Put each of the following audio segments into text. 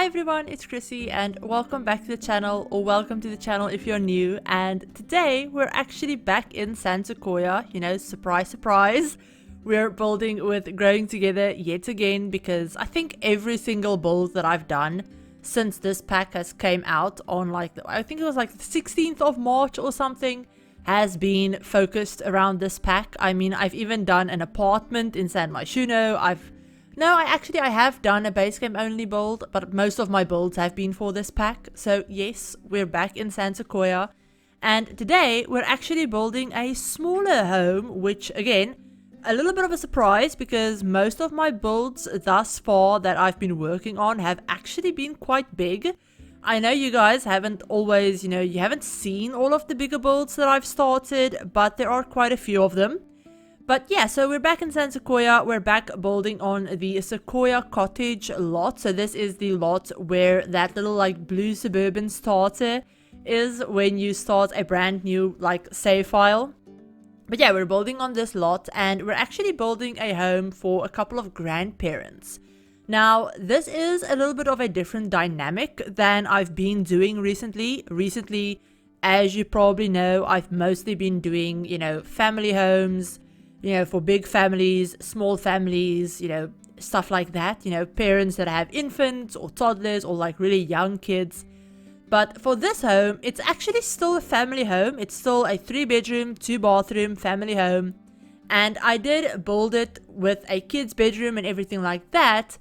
everyone, it's Chrissie and welcome back to the channel, or welcome to the channel if you're new. And today we're actually back in San Sequoia, surprise surprise. We're building with Growing Together yet again because I think every single build that I've done since this pack has came out on I think it was like the 16th of March or something, has been focused around this pack. I mean, I've even done an apartment in San Myshuno. I have done a base game only build, but most of my builds have been for this pack. So yes, we're back in San Sequoia. And today we're actually building a smaller home, which again, a little bit of a surprise because most of my builds thus far that I've been working on have actually been quite big. I know you guys haven't always, you haven't seen all of the bigger builds that I've started, but there are quite a few of them. But yeah, so we're back in San Sequoia. We're back building on the Sequoia Cottage lot. So this is the lot where that little blue suburban starter is when you start a brand new save file. But yeah, we're building on this lot and we're actually building a home for a couple of grandparents. Now, this is a little bit of a different dynamic than I've been doing recently. Recently, as you probably know, I've mostly been doing, family homes, for big families, small families, stuff like that, parents that have infants or toddlers or really young kids. But for this home, it's actually still a family home. It's still a 3-bedroom, 2-bathroom family home. And I did build it with a kid's bedroom and everything like that.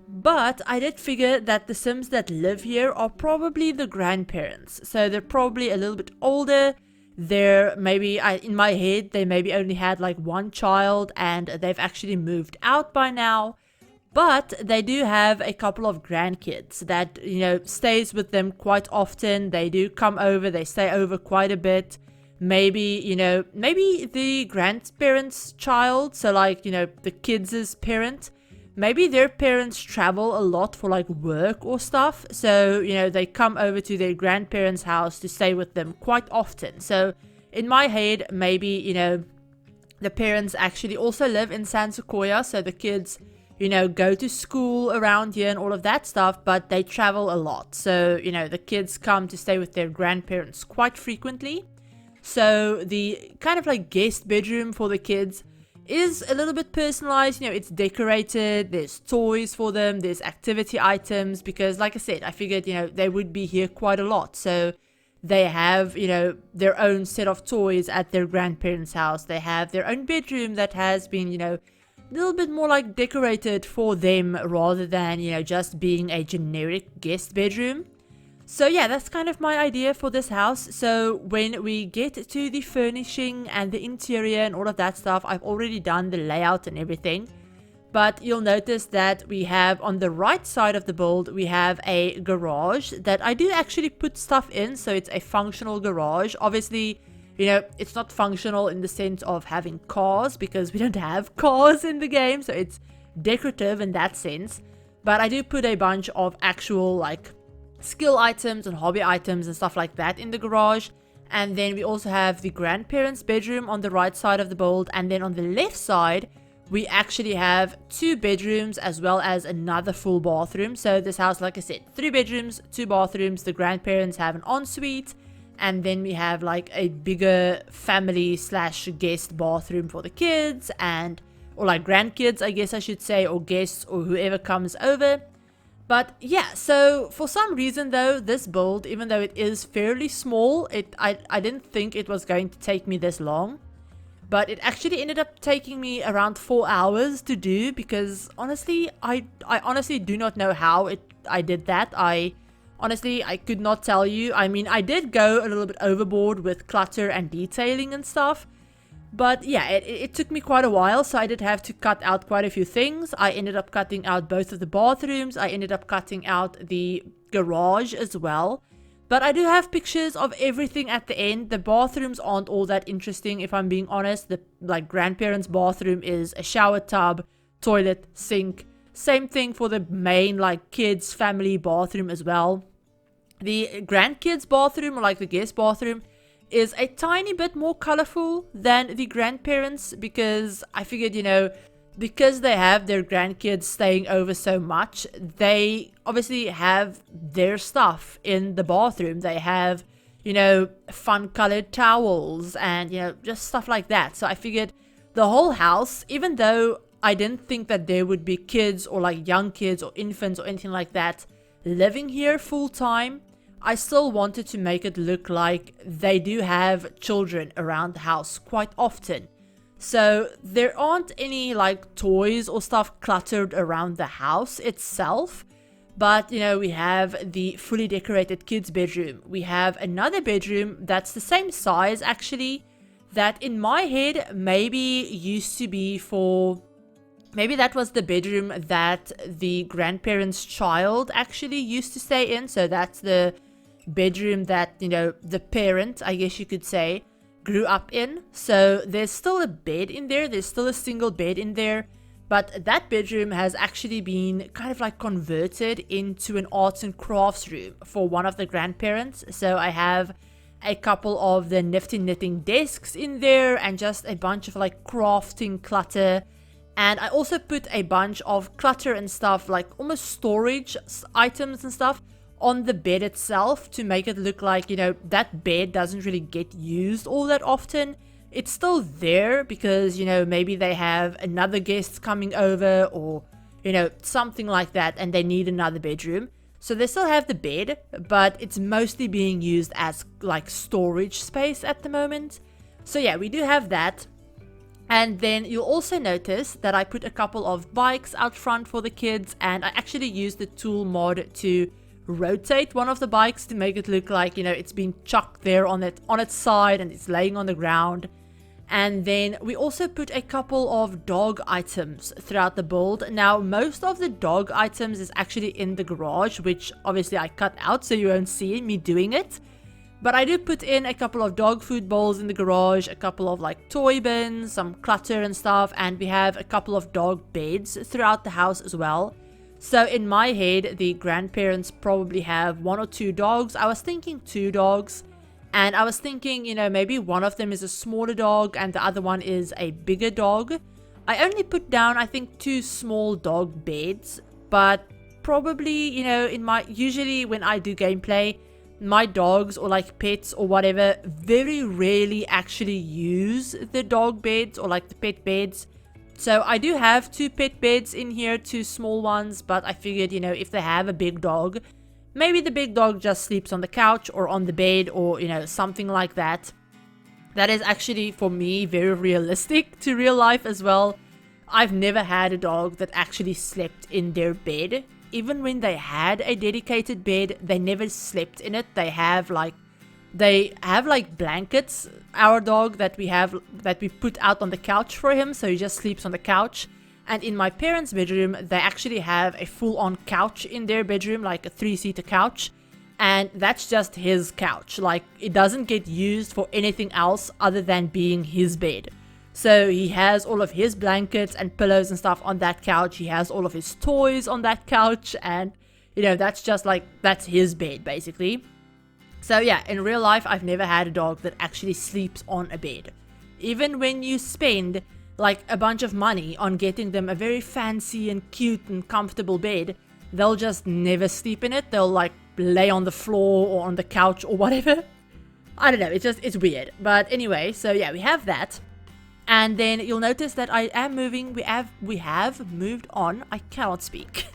But I did figure that the Sims that live here are probably the grandparents. So they're probably a little bit older. They're maybe, in my head, they maybe only had one child and they've actually moved out by now. But they do have a couple of grandkids that, stays with them quite often. They do come over, they stay over quite a bit. Maybe, maybe the grandparents' child, so the kids' parent, maybe their parents travel a lot for work or stuff. So, they come over to their grandparents' house to stay with them quite often. So, in my head, maybe, the parents actually also live in San Sequoia. So the kids, go to school around here and all of that stuff, but they travel a lot. So, the kids come to stay with their grandparents quite frequently. So the kind of guest bedroom for the kids is a little bit personalized. It's decorated, there's toys for them, there's activity items, because like I said, I figured, they would be here quite a lot. So they have, their own set of toys at their grandparents' house. They have their own bedroom that has been, a little bit more decorated for them rather than, just being a generic guest bedroom. So yeah, that's kind of my idea for this house. So when we get to the furnishing and the interior and all of that stuff, I've already done the layout and everything. But you'll notice that we have on the right side of the build, we have a garage that I do actually put stuff in. So it's a functional garage. Obviously, it's not functional in the sense of having cars because we don't have cars in the game. So it's decorative in that sense. But I do put a bunch of actual skill items and hobby items and stuff like that in the garage. And then we also have the grandparents' bedroom on the right side of the build. And then on the left side, we actually have 2 bedrooms as well as another full bathroom. So this house, like I said, 3 bedrooms, 2 bathrooms. The grandparents have an ensuite. And then we have a bigger family / guest bathroom for the kids or grandkids, I guess I should say, or guests or whoever comes over. But yeah, so for some reason though, this build, even though it is fairly small, I didn't think it was going to take me this long. But it actually ended up taking me around 4 hours to do because honestly, I honestly do not know how I did that. I could not tell you. I mean, I did go a little bit overboard with clutter and detailing and stuff. But yeah, it took me quite a while, so I did have to cut out quite a few things. I ended up cutting out both of the bathrooms. I ended up cutting out the garage as well. But I do have pictures of everything at the end. The bathrooms aren't all that interesting, if I'm being honest. The grandparents' bathroom is a shower tub, toilet, sink. Same thing for the main kids' family bathroom as well. The grandkids' bathroom or the guest bathroom is a tiny bit more colorful than the grandparents because I figured, because they have their grandkids staying over so much, they obviously have their stuff in the bathroom. They have, you know, fun colored towels and, you know, just stuff like that. So I figured the whole house, even though I didn't think that there would be kids or like young kids or infants or anything like that living here full time, I still wanted to make it look like they do have children around the house quite often. So there aren't any like toys or stuff cluttered around the house itself. But, you know, we have the fully decorated kids' bedroom. We have another bedroom that's the same size, actually, that in my head maybe used to be for... Maybe that was the bedroom that the grandparents' child actually used to stay in. So that's the bedroom that, you know, the parent, I guess you could say, grew up in. So there's still a bed in there. There's still a single bed in there. But that bedroom has actually been kind of like converted into an arts and crafts room for one of the grandparents. So I have a couple of the nifty knitting desks in there and just a bunch of like crafting clutter. And I also put a bunch of clutter and stuff, like almost storage items and stuff, on the bed itself to make it look like, you know, that bed doesn't really get used all that often. It's still there because, you know, maybe they have another guest coming over or, you know, something like that and they need another bedroom. So they still have the bed, but it's mostly being used as like storage space at the moment. So yeah, we do have that. And then you'll also notice that I put a couple of bikes out front for the kids, and I actually used the tool mod to rotate one of the bikes to make it look like, you know, it's been chucked there on its side and it's laying on the ground. And then we also put a couple of dog items throughout the build. Now, most of the dog items is actually in the garage, which obviously I cut out so you won't see me doing it. But I did put in a couple of dog food bowls in the garage, a couple of like toy bins, some clutter and stuff, and we have a couple of dog beds throughout the house as well. So in my head, the grandparents probably have 1 or 2 dogs. I was thinking 2 dogs, and I was thinking, you know, maybe one of them is a smaller dog and the other one is a bigger dog. I only put down, I think, 2 small dog beds, but probably, you know, usually when I do gameplay, my dogs or like pets or whatever very rarely actually use the dog beds or like the pet beds. So I do have 2 pet beds in here, 2 small ones, but I figured, you know, if they have a big dog, maybe the big dog just sleeps on the couch or on the bed or, you know, something like that. That is actually, for me, very realistic to real life as well. I've never had a dog that actually slept in their bed. Even when they had a dedicated bed, they never slept in it. They have like blankets, our dog, that we put out on the couch for him, so he just sleeps on the couch. And in my parents' bedroom, they actually have a full-on couch in their bedroom, like a 3-seater couch, and that's just his couch. Like, it doesn't get used for anything else other than being his bed. So he has all of his blankets and pillows and stuff on that couch. He has all of his toys on that couch, and, you know, that's his bed, basically. So yeah, in real life, I've never had a dog that actually sleeps on a bed. Even when you spend like a bunch of money on getting them a very fancy and cute and comfortable bed, they'll just never sleep in it. They'll like lay on the floor or on the couch or whatever. I don't know, it's weird. But anyway, so yeah, we have that. And then you'll notice that I am moving. We have moved on. I cannot speak.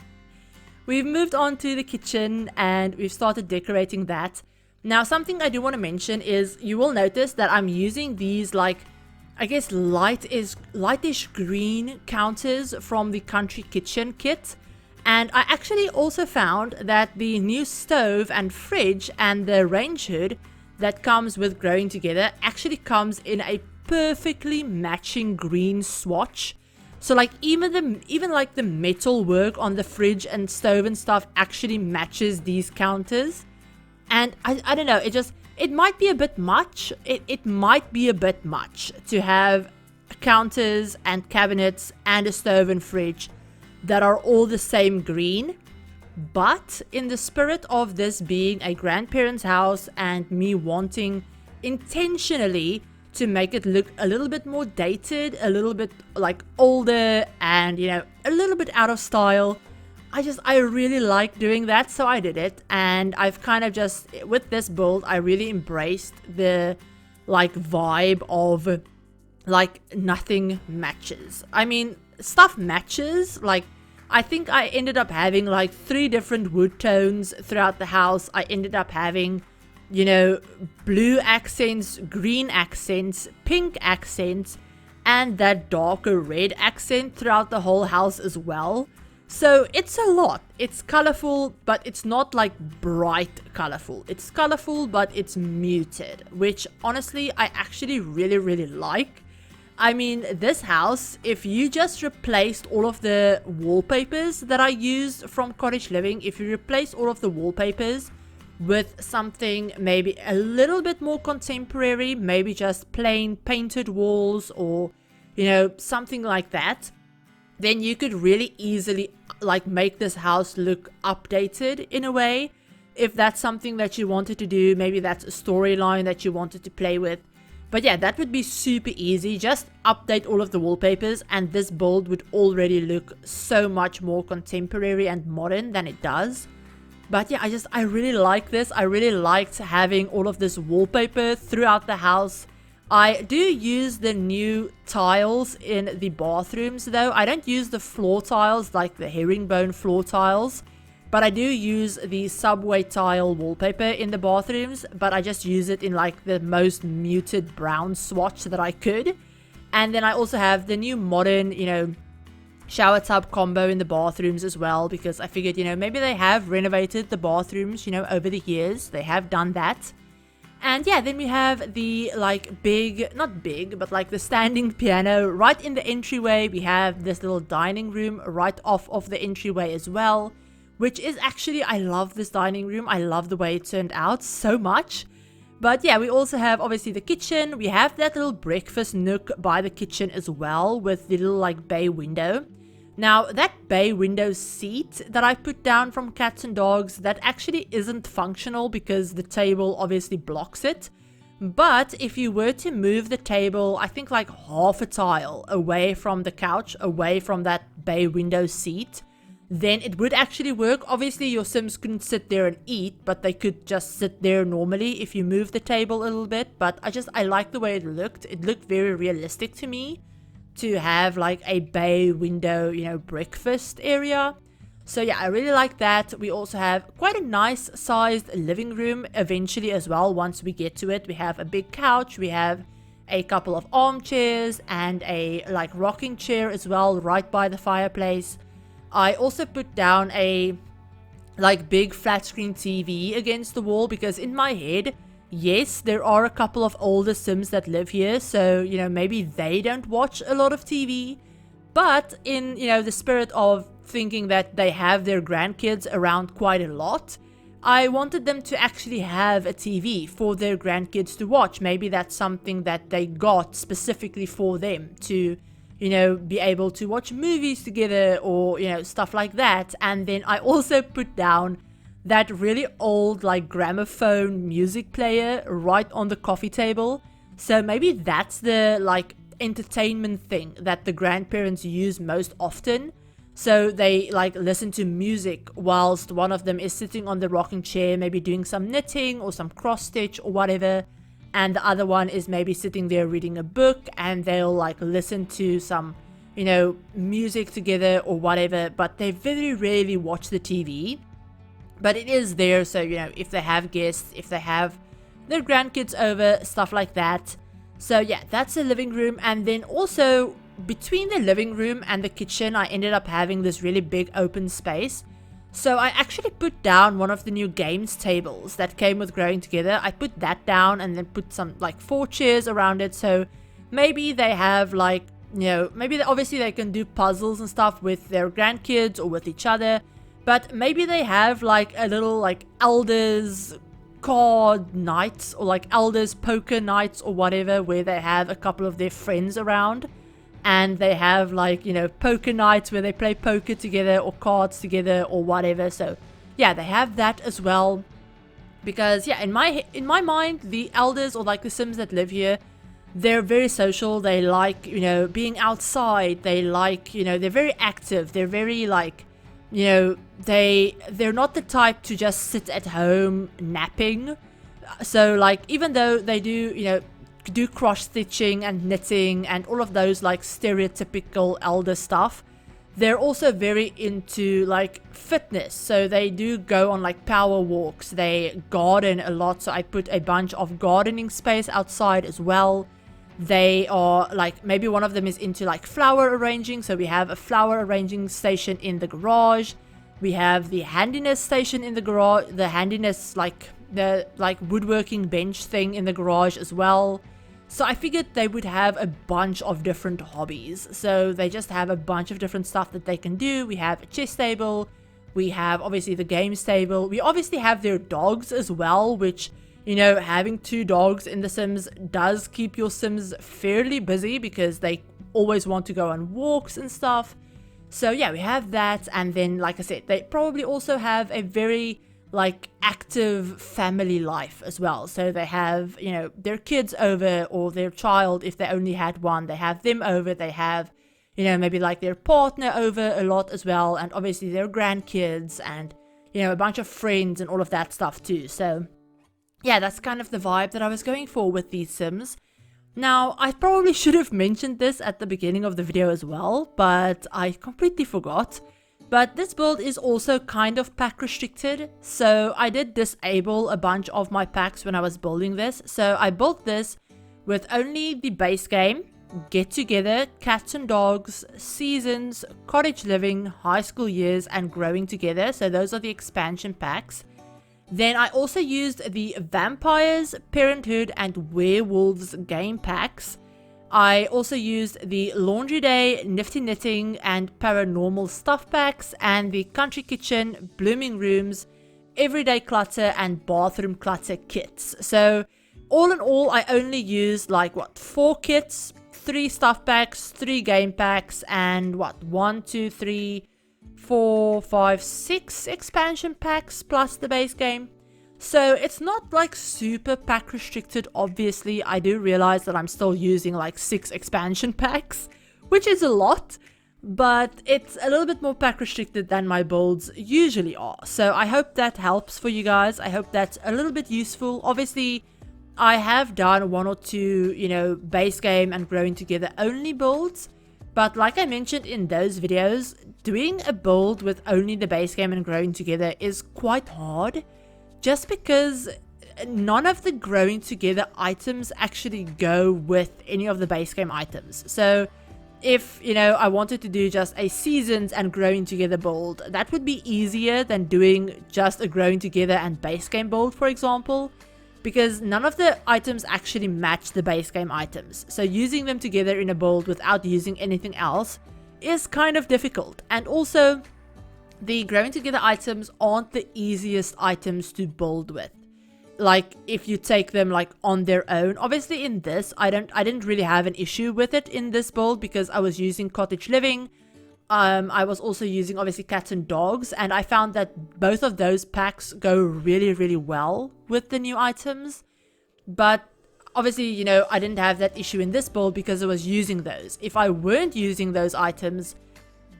We've moved on to the kitchen and we've started decorating that. Now, something I do want to mention is you will notice that I'm using these, like, I guess lightish green counters from the Country Kitchen kit. And I actually also found that the new stove and fridge and the range hood that comes with Growing Together actually comes in a perfectly matching green swatch. So like even like the metal work on the fridge and stove and stuff actually matches these counters. And I don't know, it might be a bit much. It might be a bit much to have counters and cabinets and a stove and fridge that are all the same green. But in the spirit of this being a grandparent's house and me wanting intentionally to make it look a little bit more dated, a little bit like older, and you know, a little bit out of style. I really like doing that, so I did it. And I've kind of just, with this build, I really embraced the like vibe of like nothing matches. I mean, stuff matches. Like, I think I ended up having like 3 different wood tones throughout the house. I ended up having, you know, blue accents, green accents, pink accents, and that darker red accent throughout the whole house as well. So it's a lot. It's colorful, but it's not like bright colorful. It's colorful, but it's muted, which honestly I actually really like. I mean, this house, if you just replaced all of the wallpapers that I used from Cottage Living, if you replace all of the wallpapers with something maybe a little bit more contemporary, maybe just plain painted walls or, you know, something like that, then you could really easily like make this house look updated in a way. If that's something that you wanted to do, maybe that's a storyline that you wanted to play with. But yeah, that would be super easy. Just update all of the wallpapers and this build would already look so much more contemporary and modern than it does. But yeah, I really like this. I really liked having all of this wallpaper throughout the house. I do use the new tiles in the bathrooms though. I don't use the floor tiles like the herringbone floor tiles. But I do use the subway tile wallpaper in the bathrooms, but I just use it in like the most muted brown swatch that I could. And then I also have the new modern, you know, shower tub combo in the bathrooms as well, because I figured, you know, maybe they have renovated the bathrooms, you know, over the years. They have done that. And yeah, then we have the like big, not big, but like the standing piano right in the entryway. We have this little dining room right off of the entryway as well. Which is actually, I love this dining room. I love the way it turned out so much. But yeah, we also have obviously the kitchen. We have that little breakfast nook by the kitchen as well with the little like bay window. Now that bay window seat that I put down from Cats and Dogs, that actually isn't functional because the table obviously blocks it. But if you were to move the table, I think like half a tile away from the couch, away from that bay window seat, then it would actually work. Obviously your Sims couldn't sit there and eat, but they could just sit there normally if you move the table a little bit. But I like the way it looked. It looked very realistic to me to have like a bay window, you know, breakfast area. So yeah, I really like that. We also have quite a nice sized living room eventually as well. Once we get to it, we have a big couch, we have a couple of armchairs and a like rocking chair as well right by the fireplace. I also put down a like big flat screen TV against the wall because in my head, yes, there are a couple of older Sims that live here, so you know, maybe they don't watch a lot of TV, but in, you know, the spirit of thinking that they have their grandkids around quite a lot, I wanted them to actually have a TV for their grandkids to watch. Maybe that's something that they got specifically for them to, you know, be able to watch movies together or, you know, stuff like that. And then I also put down that really old like gramophone music player right on the coffee table. So maybe that's the like entertainment thing that the grandparents use most often. So they like listen to music whilst one of them is sitting on the rocking chair, maybe doing some knitting or some cross stitch or whatever. And the other one is maybe sitting there reading a book and they'll like listen to some, you know, music together or whatever. But they very rarely watch the TV. But it is there, so, you know, if they have guests, if they have their grandkids over, stuff like that. So yeah, that's the living room. And then also between the living room and the kitchen, I ended up having this really big open space. So I actually put down one of the new games tables that came with Growing Together. I put that down and then put some like 4 chairs around it. So maybe they have like, you know, maybe obviously they can do puzzles and stuff with their grandkids or with each other. But maybe they have like a little like elders card nights or like elders poker nights or whatever, where they have a couple of their friends around. And they have like, you know, poker nights where they play poker together or cards together or whatever. So yeah, they have that as well. Because yeah, in my mind, the elders or like the Sims that live here, they're very social. They like, you know, being outside. They like, you know, they're very active. They're very like, you know, they're not the type to just sit at home napping. So like, even though they do, you know, do cross stitching and knitting and all of those like stereotypical elder stuff, they're also very into like fitness. So they do go on like power walks. They garden a lot. So I put a bunch of gardening space outside as well. They are like, maybe one of them is into like flower arranging. So we have a flower arranging station in the garage. We have the handiness station in the garage, the handiness like the like woodworking bench thing in the garage as well. So I figured they would have a bunch of different hobbies. So they just have a bunch of different stuff that they can do. We have a chess table. We have obviously the games table. We obviously have their dogs as well, which, you know, having 2 dogs in The Sims does keep your Sims fairly busy because they always want to go on walks and stuff. So yeah, we have that. And then, like I said, they probably also have a very like active family life as well. So they have, you know, their kids over, or their child, if they only had one, they have them over. They have, you know, maybe like their partner over a lot as well. And obviously their grandkids and, you know, a bunch of friends and all of that stuff too. So yeah, that's kind of the vibe that I was going for with these Sims. Now, I probably should have mentioned this at the beginning of the video as well, but I completely forgot. But this build is also kind of pack restricted, so I did disable a bunch of my packs when I was building this. So I built this with only the base game, Get Together, Cats and Dogs, Seasons, Cottage Living, High School Years, and Growing Together. So those are the expansion packs. Then I also used the Vampires, Parenthood, and Werewolves game packs. I also used the Laundry Day, Nifty Knitting, and Paranormal stuff packs, and the Country Kitchen, Blooming Rooms, Everyday Clutter, and Bathroom Clutter kits. So all in all, I only used like 4 kits, 3 stuff packs, 3 game packs, and 1, 2, 3, 4, 5, 6 expansion packs plus the base game. So it's not like super pack restricted. Obviously, I do realize that I'm still using like 6 expansion packs, which is a lot, but it's a little bit more pack restricted than my builds usually are. So I hope that helps for you guys. I hope that's a little bit useful. Obviously, I have done 1 or 2, you know, base game and Growing Together only builds. But like I mentioned in those videos, doing a build with only the base game and Growing Together is quite hard. Just because none of the Growing Together items actually go with any of the base game items. So if, you know, I wanted to do just a Seasons and Growing Together build, that would be easier than doing just a Growing Together and base game build, for example. Because none of the items actually match the base game items. So using them together in a build without using anything else is kind of difficult. And also, the Growing Together items aren't the easiest items to build with. Like, if you take them like on their own. Obviously in this, I didn't really have an issue with it in this build because I was using Cottage Living. I was also using obviously Cats and Dogs, and I found that both of those packs go really, really well with the new items. But obviously, you know, I didn't have that issue in this build because I was using those. If I weren't using those items,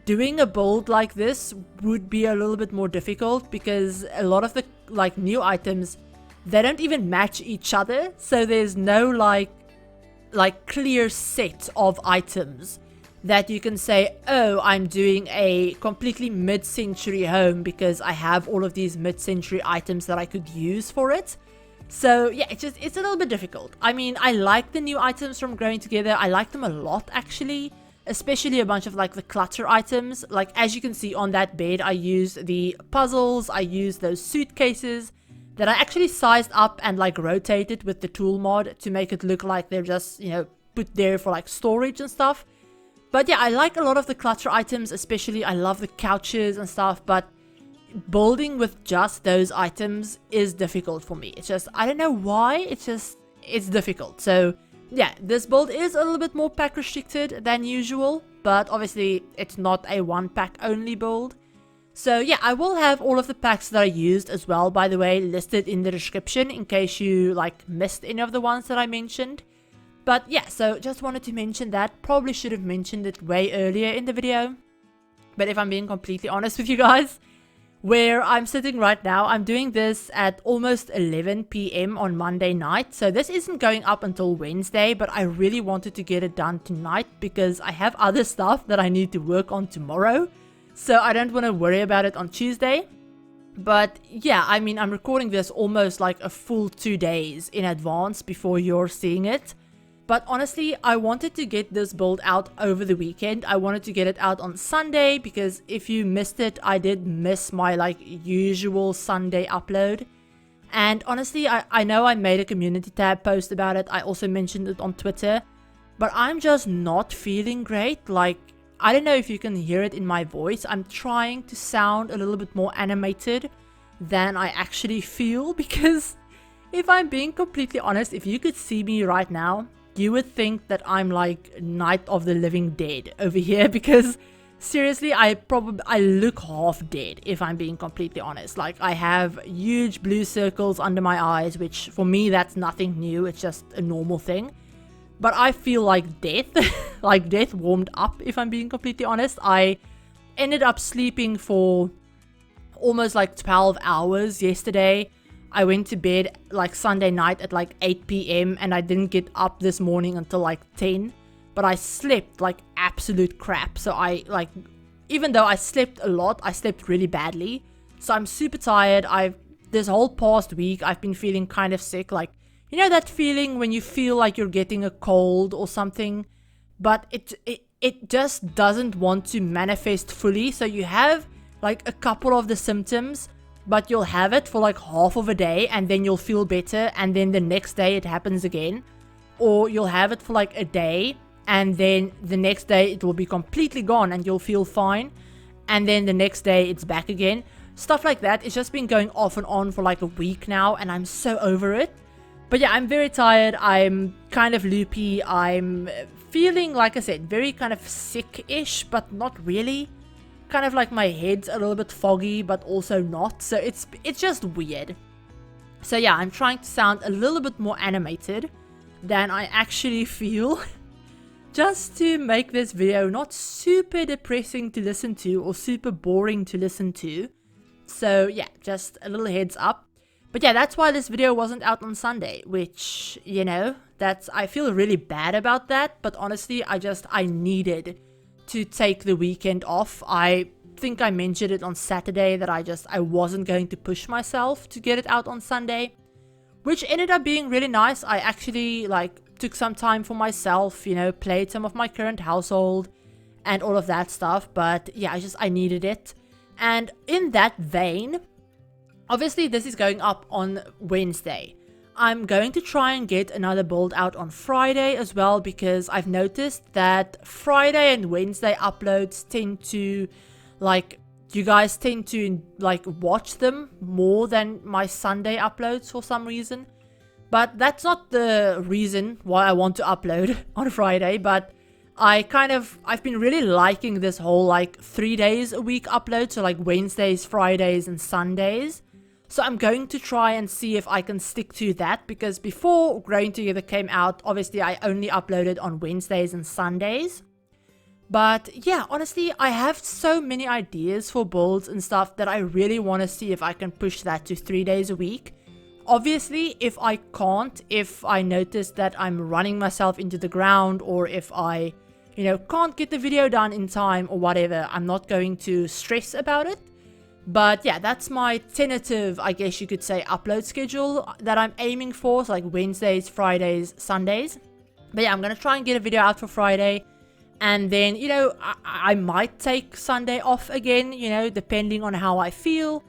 doing a build like this would be a little bit more difficult because a lot of the like new items, they don't even match each other. So there's no like clear set of items that you can say, oh, I'm doing a completely mid-century home because I have all of these mid-century items that I could use for it. So yeah, it's a little bit difficult. I mean, I like the new items from Growing Together. I like them a lot actually. Especially a bunch of like the clutter items. Like as you can see on that bed, I used the puzzles, I used those suitcases that I actually sized up and like rotated with the tool mod to make it look like they're just, you know, put there for like storage and stuff. But yeah, I like a lot of the clutter items, especially I love the couches and stuff, but building with just those items is difficult for me. It's just, I don't know why, it's difficult. So yeah, this build is a little bit more pack restricted than usual, but obviously it's not a 1 pack only build. So yeah, I will have all of the packs that I used as well, by the way, listed in the description in case you like missed any of the ones that I mentioned. But yeah, so just wanted to mention that. Probably should have mentioned it way earlier in the video. But if I'm being completely honest with you guys, where I'm sitting right now, I'm doing this at almost 11 p.m. on Monday night. So this isn't going up until Wednesday, but I really wanted to get it done tonight because I have other stuff that I need to work on tomorrow. So I don't want to worry about it on Tuesday. But yeah, I mean, I'm recording this almost like a full 2 days in advance before you're seeing it. But honestly, I wanted to get this build out over the weekend. I wanted to get it out on Sunday because if you missed it, I did miss my like usual Sunday upload. And honestly, I know I made a community tab post about it. I also mentioned it on Twitter. But I'm just not feeling great. Like, I don't know if you can hear it in my voice. I'm trying to sound a little bit more animated than I actually feel. Because if I'm being completely honest, if you could see me right now, you would think that I'm like Night of the Living Dead over here, because seriously, I look half dead if I'm being completely honest. Like, I have huge blue circles under my eyes, which for me, that's nothing new. It's just a normal thing. But I feel like death, like death warmed up if I'm being completely honest. I ended up sleeping for almost like 12 hours yesterday. I went to bed like Sunday night at like 8 p.m. and I didn't get up this morning until like 10. But I slept like absolute crap. So I like, even though I slept a lot, I slept really badly. So I'm super tired. This whole past week, I've been feeling kind of sick. Like, you know that feeling when you feel like you're getting a cold or something, but it just doesn't want to manifest fully. So you have like a couple of the symptoms, but you'll have it for like half of a day and then you'll feel better, and then the next day it happens again. Or you'll have it for like a day and then the next day it will be completely gone and you'll feel fine, and then the next day it's back again. Stuff like that. It's just been going off and on for like a week now and I'm so over it. But yeah, I'm very tired. I'm kind of loopy. I'm feeling, like I said, very kind of sick-ish, but not really. Kind of like my head's a little bit foggy, but also not. So it's just weird. So yeah, I'm trying to sound a little bit more animated than I actually feel. Just to make this video not super depressing to listen to or super boring to listen to. So yeah, just a little heads up. But yeah, that's why this video wasn't out on Sunday, which, you know, I feel really bad about that. But honestly, I needed to take the weekend off. I think I mentioned it on Saturday that I wasn't going to push myself to get it out on Sunday, which ended up being really nice. I actually like took some time for myself, you know, played some of my current household and all of that stuff. But yeah, I needed it. And in that vein, obviously, this is going up on Wednesday. I'm going to try and get another build out on Friday as well, because I've noticed that Friday and Wednesday uploads tend to, like, you guys tend to, like, watch them more than my Sunday uploads for some reason. But that's not the reason why I want to upload on Friday, but I've been really liking this whole, like, 3 days a week upload, so, like, Wednesdays, Fridays, and Sundays. So I'm going to try and see if I can stick to that, because before Growing Together came out, obviously I only uploaded on Wednesdays and Sundays. But yeah, honestly, I have so many ideas for builds and stuff that I really want to see if I can push that to 3 days a week. Obviously, if I can't, if I notice that I'm running myself into the ground, or if I, you know, can't get the video done in time or whatever, I'm not going to stress about it. But yeah, that's my tentative, I guess you could say, upload schedule that I'm aiming for. So like Wednesdays, Fridays, Sundays. But yeah, I'm going to try and get a video out for Friday. And then, you know, I might take Sunday off again, you know, depending on how I feel.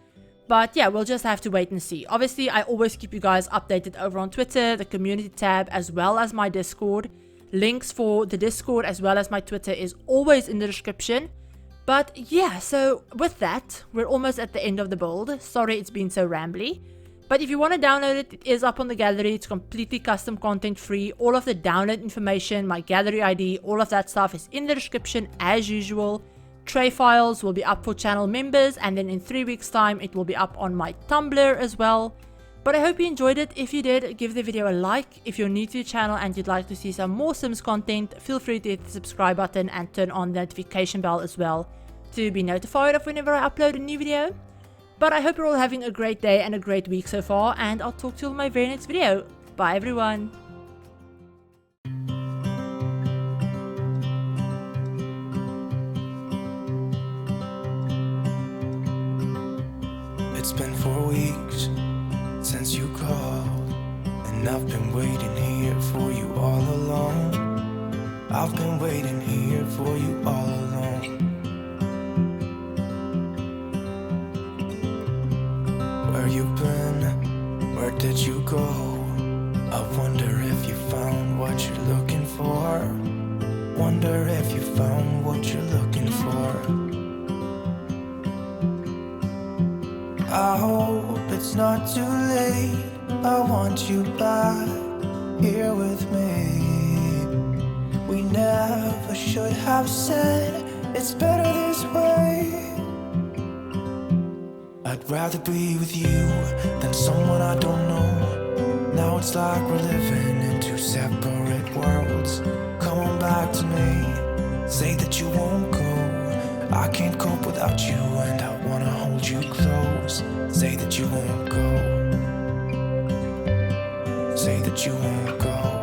But yeah, we'll just have to wait and see. Obviously, I always keep you guys updated over on Twitter, the community tab, as well as my Discord. Links for the Discord as well as my Twitter is always in the description. But yeah, so with that, we're almost at the end of the build. Sorry it's been so rambly. But if you want to download it, it is up on the gallery. It's completely custom content free. All of the download information, my gallery ID, all of that stuff is in the description as usual. Tray files will be up for channel members, and then in 3 weeks time it will be up on my Tumblr as well. But I hope you enjoyed it. If you did, give the video a like. If you're new to the channel and you'd like to see some more Sims content, feel free to hit the subscribe button and turn on the notification bell as well to be notified of whenever I upload a new video. But I hope you're all having a great day and a great week so far, and I'll talk to you in my very next video. Bye everyone! It's been 4 weeks since you called, and I've been waiting here for you all along. I've been waiting here for you all along. Where you been? Where did you go? I wonder if you found what you're looking for. Wonder if you found what you're looking for. I hope it's not too late. I want you back here with me. We never should have said it's better this way. I'd rather be with you than someone I don't know. Now it's like we're living in two separate worlds. Come on back to me. Say that you won't go. I can't cope without you, and I wanna hold you close. Say that you won't go. Say that you won't go.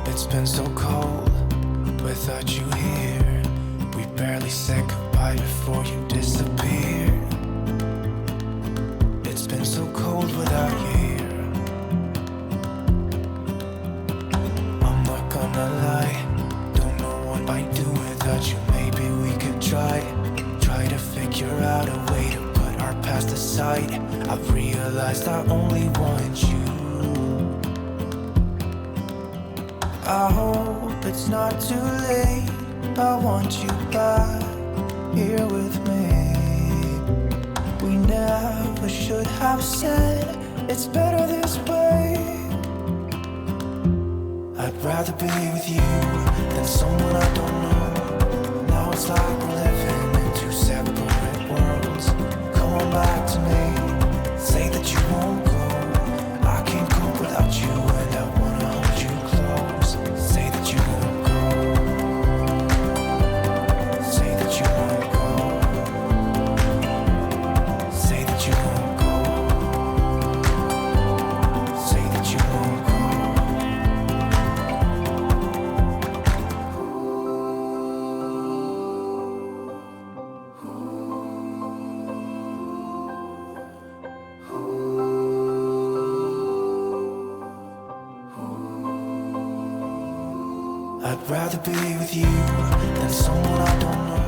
It's been so cold without you here. We barely said goodbye before you disappeared. It's been so cold without you here. I'm not gonna lie, don't know what I'd do without you. Maybe we could try to figure out a way to put our past aside. I've realized I only want you. I hope it's not too late. I want you back here with me. We never should have said it's better this way. I'd rather be with you than someone I don't know. Now it's like we're living in two separate worlds. Come on back to me. Say that you won't go. I can't cope without you, and I wanna hold you close. Say that you won't go. Say that you won't go. Say that you won't go. Say that you won't go. I'd rather be with you than someone I don't know.